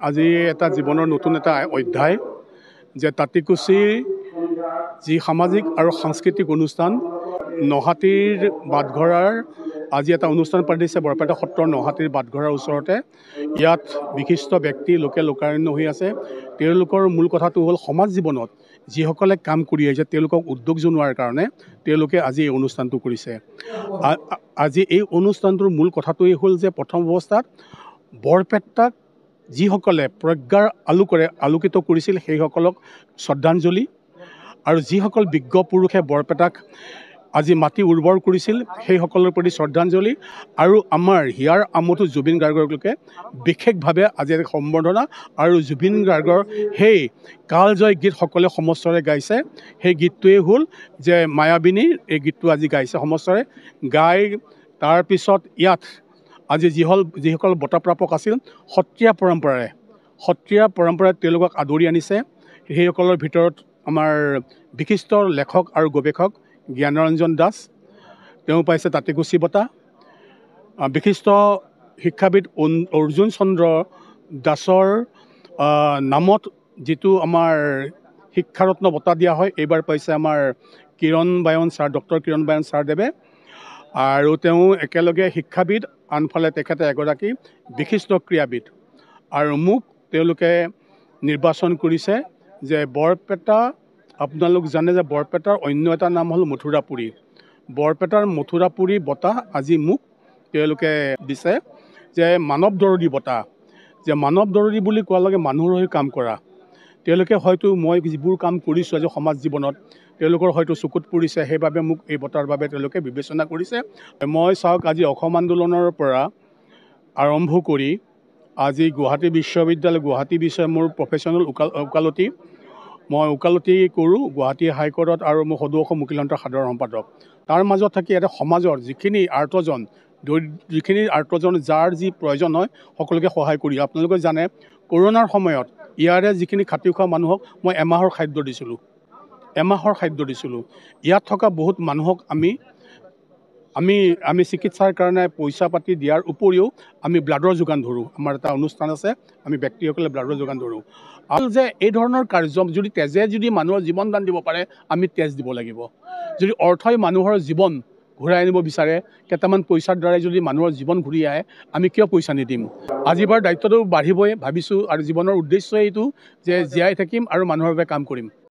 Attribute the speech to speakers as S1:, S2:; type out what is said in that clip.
S1: আজি এটা জীৱনৰ নতুন এটা অধ্যায় যে তাঁতিকুছিৰ যি সামাজিক আৰু সাংস্কৃতিক অনুষ্ঠান নহাটিৰ বাটঘৰাৰ আজি এটা অনুষ্ঠান পাতিছে বৰপেটা সত্ৰৰ নহাটিৰ বাটঘৰাৰ ওচৰতে। ইয়াত বিশিষ্ট ব্যক্তি লোকে লোকাৰণ্য হৈ আছে। তেওঁলোকৰ মূল কথাটো হ'ল সমাজ জীৱনত যিসকলে কাম কৰি আহিছে তেওঁলোকক উদ্যোগ জনোৱাৰ কাৰণে তেওঁলোকে আজি এই অনুষ্ঠানটো কৰিছে। আজি এই অনুষ্ঠানটোৰ মূল কথাটোৱেই হ'ল যে প্ৰথম অৱস্থাত বৰপেটাক যিসকলে প্ৰজ্ঞাৰ আলোকিত কৰিছিল সেইসকলক শ্ৰদ্ধাঞ্জলি, আৰু যিসকল বিজ্ঞ পুৰুষে বৰপেটাক আজি মাটি উৰ্বৰ কৰিছিল সেইসকলৰ প্ৰতি শ্ৰদ্ধাঞ্জলি, আৰু আমাৰ হিয়াৰ আমঠু জুবিন গাৰ্গকে বিশেষভাৱে আজি এক সম্বৰ্ধনা। আৰু জুবিন গাৰ্গৰ সেই কালজয় গীত সকলোৱে সমস্তৰে গাইছে। সেই গীতটোৱেই হ'ল যে মায়াবিনী, এই গীতটো আজি গাইছে সমস্তৰে গাই। তাৰপিছত ইয়াত আজি যিসকল বঁটাপ্ৰাপক আছিল সত্ৰীয়া পৰম্পৰাৰে তেওঁলোকক আদৰি আনিছে। সেইসকলৰ ভিতৰত আমাৰ বিশিষ্ট লেখক আৰু গৱেষক জ্ঞানৰঞ্জন দাস, তেওঁ পাইছে তাঁতিকুছি বঁটা। বিশিষ্ট শিক্ষাবিদ অৰ্জুন চন্দ্ৰ দাসৰ নামত যিটো আমাৰ শিক্ষাৰত্ন বঁটা দিয়া হয়, এইবাৰ পাইছে আমাৰ ডক্টৰ কিৰণ বায়ন ছাৰদেৱে। আৰু তেওঁ একেলগে শিক্ষাবিদ, আনফালে তেখেতে এগৰাকী বিশিষ্ট ক্ৰীড়াবিদ। আৰু মোক তেওঁলোকে নিৰ্বাচন কৰিছে যে বৰপেটা, আপোনালোক জানে যে বৰপেটাৰ অন্য এটা নাম হ'ল মথুৰাপুৰী। বৰপেটাৰ মথুৰাপুৰী বঁটা আজি মোক তেওঁলোকে দিছে যে মানৱ দৰদী বঁটা। যে মানৱ দৰদী বুলি কোৱাৰ লগে মানুহৰ হৈ কাম কৰা। তেওঁলোকে হয়তো মই যিবোৰ কাম কৰিছোঁ আজি সমাজ জীৱনত তেওঁলোকৰ হয়তো চকুত পৰিছে, সেইবাবে মোক এই বঁটাৰ বাবে তেওঁলোকে বিবেচনা কৰিছে। মই চাওক, আজি অসম আন্দোলনৰ পৰা আৰম্ভ কৰি আজি গুৱাহাটী বিশ্ববিদ্যালয় মোৰ প্ৰফেশ্যনেল ওকালতি। মই ওকালতি কৰোঁ গুৱাহাটী হাইকোৰ্টত, আৰু মই সদৌ অসম উকিল সন্থাৰ সাধাৰণ সম্পাদক। তাৰ মাজত থাকি এটা সমাজৰ যিখিনি আৰ্তজন যাৰ যি প্ৰয়োজন হয় সকলোকে সহায় কৰি। আপোনালোকে জানে কৰোণাৰ সময়ত ইয়াৰে যিখিনি খাতি খোৱা মানুহক মই এমাহৰ খাদ্য দিছিলোঁ। ইয়াত থকা বহুত মানুহক আমি চিকিৎসাৰ কাৰণে পইচা পাতি দিয়াৰ উপৰিও আমি ব্লাডৰ যোগান ধৰোঁ। আমাৰ এটা অনুষ্ঠান আছে, আমি ব্যক্তিসকলে ব্লাডৰ যোগান ধৰোঁ। আৰু যে এই ধৰণৰ কাৰ্য যদি মানুহৰ জীৱন দান দিব পাৰে, আমি তেজ দিব লাগিব। যদি অৰ্থই মানুহৰ জীৱন ঘূৰাই আনিব বিচাৰে, কেইটামান পইচাৰ দ্বাৰাই যদি মানুহৰ জীৱন ঘূৰি আহে, আমি কিয় পইচা নিদিম? আজি বাৰু দায়িত্বটো বাঢ়িবই ভাবিছোঁ, আৰু জীৱনৰ উদ্দেশ্য এইটো যে জীয়াই থাকিম আৰু মানুহৰ বাবে কাম কৰিম।